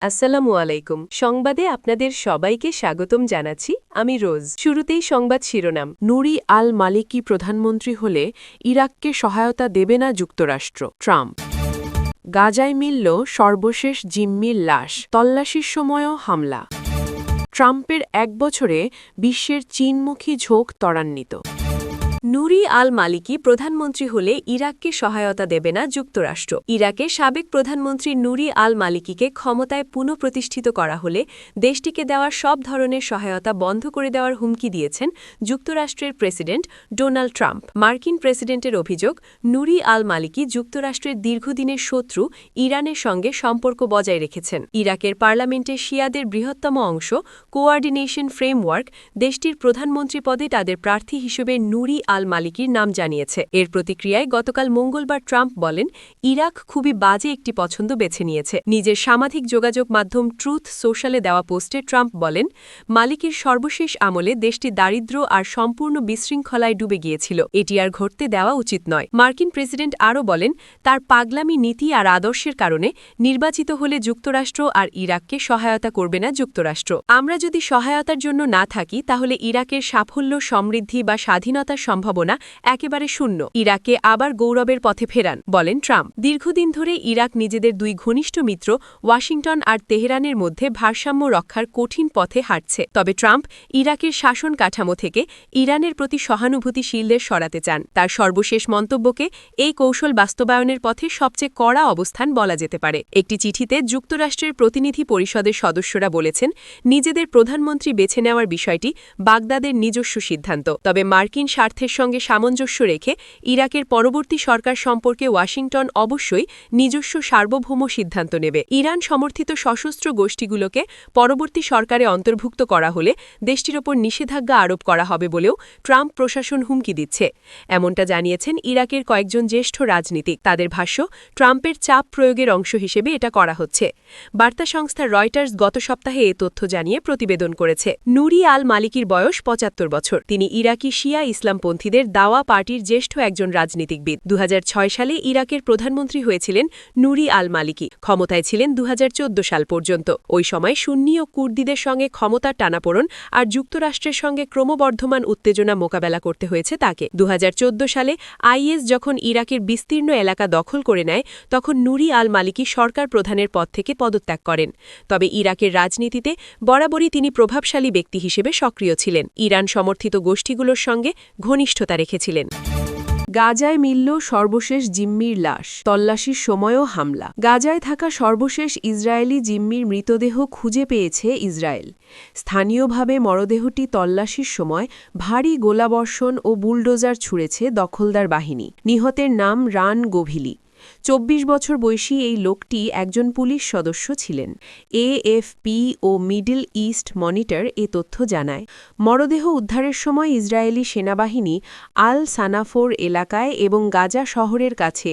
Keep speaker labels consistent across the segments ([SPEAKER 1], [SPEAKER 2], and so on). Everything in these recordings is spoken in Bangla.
[SPEAKER 1] আসসালামু আলাইকুম। সংবাদে আপনাদের সবাইকে স্বাগতম জানাচ্ছি। আমি রোজ। শুরুতেই সংবাদ শিরোনাম।
[SPEAKER 2] নুরি আল মালিকি প্রধানমন্ত্রী হলে ইরাককে সহায়তা দেবে না যুক্তরাষ্ট্র, ট্রাম্প। গাজায় মিলল সর্বশেষ জিম্মির লাশ, তল্লাশির সময়ও হামলা। ট্রাম্পের ১ বছরে বিশ্বের চীনমুখী ঝোঁক ত্বরান্বিত।
[SPEAKER 1] নুরি আল মালিকি প্রধানমন্ত্রী হলে ইরাককে সহায়তা দেবে না যুক্তরাষ্ট্র। ইরাকের সাবেক প্রধানমন্ত্রী নুরি আল মালিকিকে ক্ষমতায় পুনঃপ্রতিষ্ঠিত করা হলে দেশটিকে দেওয়া সব ধরনের সহায়তা বন্ধ করে দেওয়ার হুমকি দিয়েছেন যুক্তরাষ্ট্রের প্রেসিডেন্ট ডোনাল্ড ট্রাম্প। মার্কিন প্রেসিডেন্টের অভিযোগ, নুরি আল মালিকি যুক্তরাষ্ট্রের দীর্ঘদিনের শত্রু ইরানের সঙ্গে সম্পর্ক বজায় রেখেছেন। ইরাকের পার্লামেন্টে শিয়াদের বৃহত্তম অংশ কোঅর্ডিনেশন ফ্রেমওয়ার্ক দেশটির প্রধানমন্ত্রী পদে তাদের প্রার্থী হিসেবে নুরি আল মালিকির নাম জানিয়েছে। এর প্রতিক্রিয়ায় গতকাল মঙ্গলবার ট্রাম্প বলেন, ইরাক খুবই বাজে একটি পছন্দ বেছে নিয়েছে। নিজের সামাজিক যোগাযোগ মাধ্যম ট্রুথ সোশ্যালে দেওয়া পোস্টে ট্রাম্প বলেন, মালিকির সর্বশেষ আমলে দেশটি দারিদ্র্য আর সম্পূর্ণ বিশৃঙ্খলায় ডুবে গিয়েছিল। এটি আর ঘটতে দেওয়া উচিত নয়। মার্কিন প্রেসিডেন্ট আরও বলেন, তার পাগলামি নীতি আর আদর্শের কারণে নির্বাচিত হলে যুক্তরাষ্ট্র আর ইরাককে সহায়তা করবে না যুক্তরাষ্ট্র। আমরা যদি সহায়তার জন্য না থাকি তাহলে ইরাকের সাফল্য, সমৃদ্ধি বা স্বাধীনতার সম্ভাবনা একেবারে শূন্য। ইরাককে আবার গৌরবের পথে ফেরান, বলেন ট্রাম্প। দীর্ঘদিন ধরে ইরাক নিজেদের দুই ঘনিষ্ঠ মিত্র ওয়াশিংটন আর তেহরানের মধ্যে ভারসাম্য রক্ষার কঠিন পথে হাঁটছে। তবে ট্রাম্প ইরাকের শাসন কাঠামো থেকে ইরানের প্রতি সহানুভূতিশীলদের সরাতে চান। তার সর্বশেষ মন্তব্যকে এই কৌশল বাস্তবায়নের পথে সবচেয়ে কড়া অবস্থান বলা যেতে পারে। একটি চিঠিতে যুক্তরাষ্ট্রের প্রতিনিধি পরিষদের সদস্যরা বলেছেন, নিজেদের প্রধানমন্ত্রী বেছে নেওয়ার বিষয়টি বাগদাদের নিজস্ব সিদ্ধান্ত। তবে মার্কিন স্বার্থের সঙ্গে সামঞ্জস্য রেখে ইরাকের পরবর্তী সরকার সম্পর্কে ওয়াশিংটন অবশ্যই নিজস্ব সার্বভৌম সিদ্ধান্ত নেবে। ইরান সমর্থিত সশস্ত্র গোষ্ঠীগুলোকে পরবর্তী সরকারে অন্তর্ভুক্ত করা হলে দেশটির ওপর নিষেধাজ্ঞা আরোপ করা হবে বলেও ট্রাম্প প্রশাসন হুমকি দিচ্ছে। এমনটা জানিয়েছেন ইরাকের কয়েকজন জ্যেষ্ঠ রাজনীতিক। তাদের ভাষ্য, ট্রাম্পের চাপ প্রয়োগের অংশ হিসেবে এটা করা হচ্ছে। বার্তা সংস্থা রয়টার্স গত সপ্তাহে এ তথ্য জানিয়ে প্রতিবেদন করেছে। নুরি আল মালিকির বয়স ৭৫ বছর। তিনি ইরাকি শিয়া ইসলামপন্থীদের দাওয়া পার্টির জ্যেষ্ঠ একজন রাজনীতিকবিদ। ২০০৬ সালে ইরাকের প্রধানমন্ত্রী হয়েছিলেন নুরি আল মালিকি। ক্ষমতায় ছিলেন ২০১৪ সাল পর্যন্ত। ওই সময় সুন্নি ও কুর্দিদের সঙ্গে ক্ষমতার টানাপোড়েন আর যুক্তরাষ্ট্রের সঙ্গে ক্রমবর্ধমান উত্তেজনা মোকাবেলা করতে হয়েছে তাকে। ২০১৪ সালে আইএস যখন ইরাকের বিস্তীর্ণ এলাকা দখল করে নেয়, তখন নুরি আল মালিকি সরকার প্রধানের পদ থেকে পদত্যাগ করেন। তবে ইরাকের রাজনীতিতে বরাবরই তিনি প্রভাবশালী ব্যক্তি হিসেবে সক্রিয় ছিলেন। ইরান সমর্থিত গোষ্ঠীগুলোর সঙ্গে ঘনিষ্ঠতা রেখেছিলেন।
[SPEAKER 2] গাজায় মিলল সর্বশেষ জিম্মির লাশ, তল্লাশির সময়ও হামলা। গাজায় থাকা সর্বশেষ ইসরায়েলি জিম্মির মৃতদেহ খুঁজে পেয়েছে ইসরায়েল। স্থানীয়ভাবে মরদেহটি তল্লাশির সময় ভারী গোলাবর্ষণ ও বুলডোজার ছুঁড়েছে দখলদার বাহিনী। নিহতের নাম রান গোভিলি। ২৪ বছর বয়সী এই লোকটি একজন পুলিশ সদস্য ছিলেন। এএফপি ও মিডল ইস্ট মনিটর এ তথ্য জানায়। মরদেহ উদ্ধারের সময় ইসরায়েলি সেনাবাহিনী আল সানাফোর এলাকায় এবং গাজা শহরের কাছে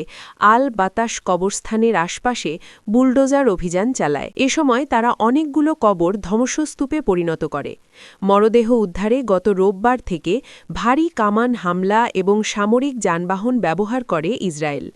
[SPEAKER 2] আল বাতাস কবরস্থানের আশপাশে বুলডোজার অভিযান চালায়। এ সময় তারা অনেকগুলো কবর ধ্বংসস্তূপে পরিণত করে। মরদেহ উদ্ধারে গত রোববার থেকে ভারী কামান হামলা এবং সামরিক যানবাহন ব্যবহার করে ইসরায়েল।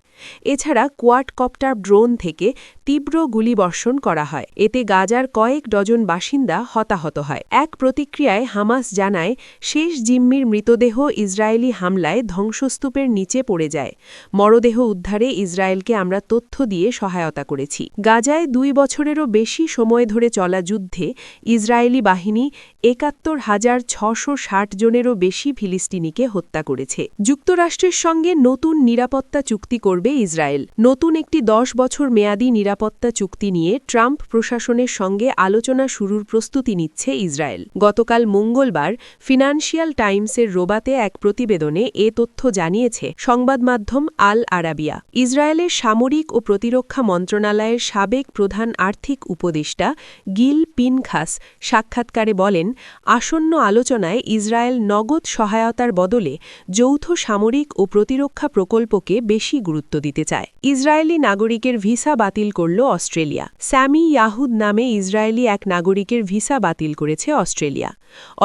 [SPEAKER 2] এছাড়া কোয়াডকপ্টার ড্রোন থেকে তীব্র গুলিবর্ষণ করা হয়। এতে গাজার কয়েক ডজন বাসিন্দা হতাহত হয়। এক প্রতিক্রিয়ায় হামাস জানায়, শেষ জিম্মির মৃতদেহ ইসরায়েলি হামলায় ধ্বংসস্তূপের নিচে পড়ে যায়। মরদেহ উদ্ধারে ইসরায়েলকে আমরা তথ্য দিয়ে সহায়তা করেছি। গাজায় ২ বছরেরও বেশি সময় ধরে চলা যুদ্ধে ইসরায়েলি বাহিনী ৭১,৬৬০ জনেরও বেশি ফিলিস্তিনিকে হত্যা করেছে। যুক্তরাষ্ট্রের সঙ্গে নতুন নিরাপত্তা চুক্তি করবে ইসরায়েল। নতুন একটি ১০ বছর মেয়াদী নিরাপত্তা চুক্তি নিয়ে ট্রাম্প প্রশাসনের সঙ্গে আলোচনা শুরুর প্রস্তুতি নিচ্ছে ইসরায়েল। গতকাল মঙ্গলবার ফিনান্সিয়াল টাইমসের রোবাতে এক প্রতিবেদনে এ তথ্য জানিয়েছে সংবাদ মাধ্যম আল আরাবিয়া। ইসরায়েলের সামরিক ও প্রতিরক্ষা মন্ত্রণালয়ের সাবেক প্রধান আর্থিক উপদেষ্টা গিল পিনখাস সাক্ষাৎকারে বলেন, আসন্ন আলোচনায় ইসরায়েল নগদ সহায়তার বদলে যৌথ সামরিক ও প্রতিরক্ষা প্রকল্পকে বেশি গুরুত্ব দিতে চায়। ইসরায়েলি নাগরিকের ভিসা বাতিল করল অস্ট্রেলিয়া। স্যামি ইয়াহুদ নামে ইসরায়েলি এক নাগরিকের ভিসা বাতিল করেছে অস্ট্রেলিয়া।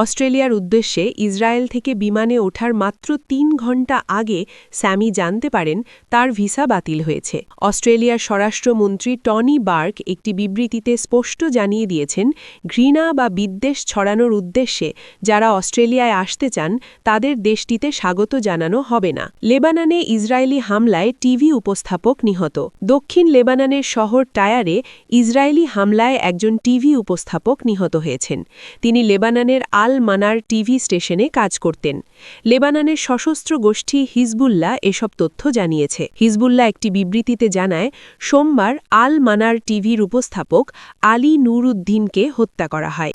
[SPEAKER 2] অস্ট্রেলিয়ার উদ্দেশ্যে ইসরায়েল থেকে বিমানে ওঠার মাত্র ৩ ঘণ্টা আগে স্যামি জানতে পারেন তার ভিসা বাতিল হয়েছে। অস্ট্রেলিয়ার স্বরাষ্ট্রমন্ত্রী টনি বার্ক একটি বিবৃতিতে স্পষ্ট জানিয়ে দিয়েছেন, ঘৃণা বা বিদ্বেষ ছড়ানোর উদ্দেশ্যে যারা অস্ট্রেলিয়ায় আসতে চান তাদের দেশটিতে স্বাগত জানানো হবে না। লেবাননে ইসরায়েলি হামলায় টিভি উপস্থাপক নিহত। দক্ষিণ লেবাননের শহর টায়ারে ইসরায়েলি হামলায় একজন টিভি উপস্থাপক নিহত হয়েছেন। তিনি লেবাননের আল মানার টিভি স্টেশনে কাজ করতেন। লেবাননের সশস্ত্র গোষ্ঠী হিজবুল্লাহ এসব তথ্য জানিয়েছে। হিজবুল্লাহ একটি বিবৃতিতে জানায়, সোমবার আল মানার টিভির উপস্থাপক আলী নুরউদ্দিনকে হত্যা করা হয়।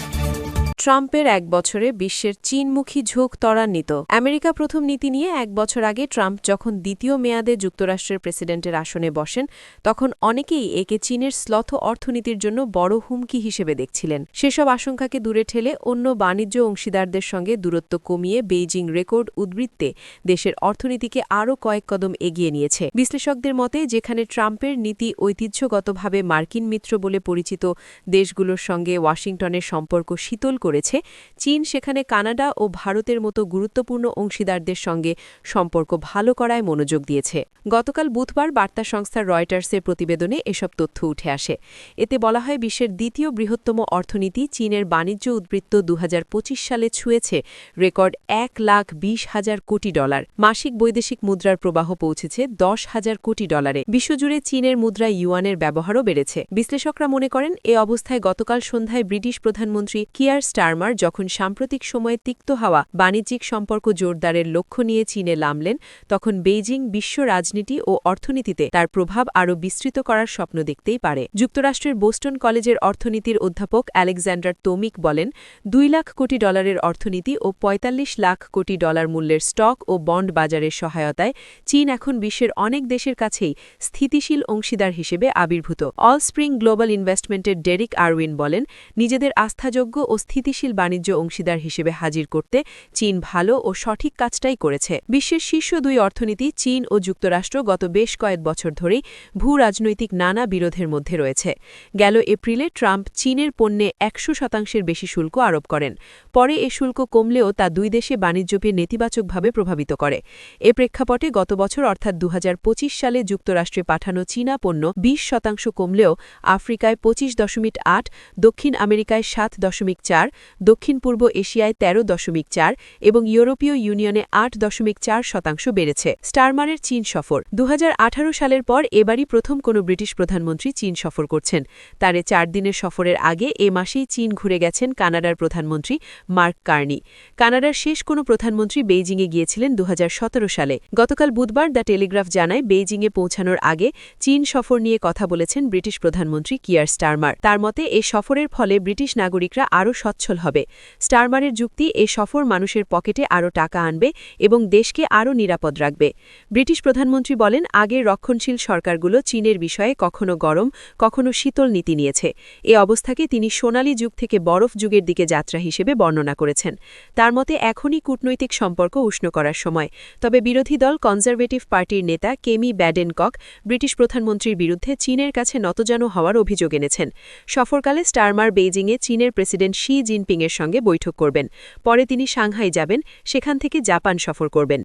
[SPEAKER 1] ট্রাম্পের 1 বছরে বিশ্বের চীনমুখী ঝোঁক ত্বরান্বিত। আমেরিকা প্রথম নীতি নিয়ে 1 বছর আগে ট্রাম্প যখন দ্বিতীয় মেয়াদে যুক্তরাষ্ট্রের প্রেসিডেন্টের আসনে বসেন, তখন অনেকেই একে চীনের শ্লথ অর্থনীতির জন্য বড় হুমকি হিসেবে দেখছিলেন। সেসব আশঙ্কাকে দূরে ঠেলে অন্য বাণিজ্য অংশীদারদের সঙ্গে দূরত্ব কমিয়ে বেইজিং রেকর্ড উদ্বৃত্তে দেশের অর্থনীতিকে আরও কয়েক কদম এগিয়ে নিয়েছে। বিশ্লেষকদের মতে, যেখানে ট্রাম্পের নীতি ঐতিহ্যগতভাবে মার্কিন মিত্র বলে পরিচিত দেশগুলোর সঙ্গে ওয়াশিংটনের সম্পর্ক শীতল করেছে, চীন সেখানে কানাডা ও ভারতের মতো গুরুত্বপূর্ণ অংশীদারদের সঙ্গে সম্পর্ক ভালো করায় মনোযোগ দিয়েছে। গতকাল বুধবার বার্তা সংস্থা রয়টার্সের প্রতিবেদনে এসব তথ্য উঠে আসে। এতে বলা হয়, বিশ্বের দ্বিতীয় বৃহত্তম অর্থনীতি চীনের বাণিজ্য উদ্বৃত্ত 2025 সালে ছুঁয়েছে রেকর্ড $1,20,000 কোটি। মাসিক বৈদেশিক মুদ্রার প্রবাহ পৌঁছেছে $10,000 কোটি। বিশ্বজুড়ে চীনের মুদ্রা ইউয়ানের ব্যবহারও বেড়েছে। বিশ্লেষকরা মনে করেন, এ অবস্থায় গতকাল সন্ধ্যায় ব্রিটিশ প্রধানমন্ত্রী কিয়ার স্টারমার যখন সাম্প্রতিক সময়ে তিক্ত হওয়া বাণিজ্যিক সম্পর্ক জোরদারের লক্ষ্য নিয়ে চীনে নামলেন, তখন বেইজিং বিশ্ব রাজনীতি ও অর্থনীতিতে তার প্রভাব আরও বিস্তৃত করার স্বপ্ন দেখতেই পারে। যুক্তরাষ্ট্রের বোস্টন কলেজের অর্থনীতির অধ্যাপক আলেকজান্ডার তোমিক বলেন, $2 লাখ কোটি অর্থনীতি ও $45 লাখ কোটি মূল্যের স্টক ও বন্ড বাজারের সহায়তায় চীন এখন বিশ্বের অনেক দেশের কাছেই স্থিতিশীল অংশীদার হিসেবে আবির্ভূত। অল স্প্রিং গ্লোবাল ইনভেস্টমেন্টের ডেরিক আরউইন বলেন, নিজেদের আস্থাযোগ্য ও স্থিতিশীল বাণিজ্য অংশীদার হিসেবে হাজির করতে চীন ভালো ও সঠিক কাজটাই করেছে। বিশ্বের শীর্ষ 2 অর্থনীতি চীন ও যুক্তরাষ্ট্র গত বেশ কয়েক বছর ধরেই ভূ-রাজনৈতিক নানা বিরোধের মধ্যে রয়েছে। গেল এপ্রিলে ট্রাম্প চীনের পণ্যে 100% বেশি শুল্ক আরোপ করেন। পরে এ শুল্ক কমলেও তা 2 দেশে বাণিজ্যকে নেতিবাচকভাবে প্রভাবিত করে। এ প্রেক্ষাপটে গত বছর অর্থাৎ 2025 সালে যুক্তরাষ্ট্রে পাঠানো চীনা পণ্য 20% কমলেও আফ্রিকায় 25.8, দক্ষিণ আমেরিকায় 7.4, দক্ষিণ পূর্ব এশিয়ায় 13.4 এবং ইউরোপীয় ইউনিয়নে 8.4% বেড়েছে। স্টারমারের চীন সফর 2018 সালের পর এবারই প্রথম কোনো ব্রিটিশ প্রধানমন্ত্রী চীন সফর করছেন। তার 4 দিনের সফরের আগে এ মাসেই চীন ঘুরে গেছেন কানাডার প্রধানমন্ত্রী মার্ক কার্নি। কানাডার শেষ কোনো প্রধানমন্ত্রী বেইজিংয়ে গিয়েছিলেন 2017 সালে। গতকাল বুধবার দ্য টেলিগ্রাফ জানায়, বেইজিংয়ে পৌঁছানোর আগে চীন সফর নিয়ে কথা বলেছেন ব্রিটিশ প্রধানমন্ত্রী কিয়ার স্টারমার। তার মতে, এ সফরের ফলে ব্রিটিশ নাগরিকরা আরও সচ্ছল হবে। স্টারমারের যুক্তি, এ সফর মানুষের পকেটে আরও টাকা আনবে এবং দেশকে আরও নিরাপদ রাখবে। ব্রিটিশ প্রধানমন্ত্রী বলেন, আগের রক্ষণশীল সরকারগুলো চীনের বিষয়ে কখনো গরম কখনো শীতল নীতি নিয়েছে। এ অবস্থাকে তিনি সোনালী যুগ থেকে বরফ যুগের দিকে যাত্রা হিসেবে বর্ণনা করেছেন। তার মতে, এখনই কূটনৈতিক সম্পর্ক উষ্ণ করার সময়। তবে বিরোধী দল কনজারভেটিভ পার্টির নেতা কেমি ব্যাডেনকক ব্রিটিশ প্রধানমন্ত্রীর বিরুদ্ধে চীনের কাছে নতজানু হওয়ার অভিযোগ এনেছেন। সফরকালে স্টারমার বেইজিংয়ে চীনের প্রেসিডেন্ট শি জিনপিংয়ের সঙ্গে বৈঠক করবেন। পরে তিনি সাংহাই যাবেন, সেখান থেকে জাপান সফর করবেন।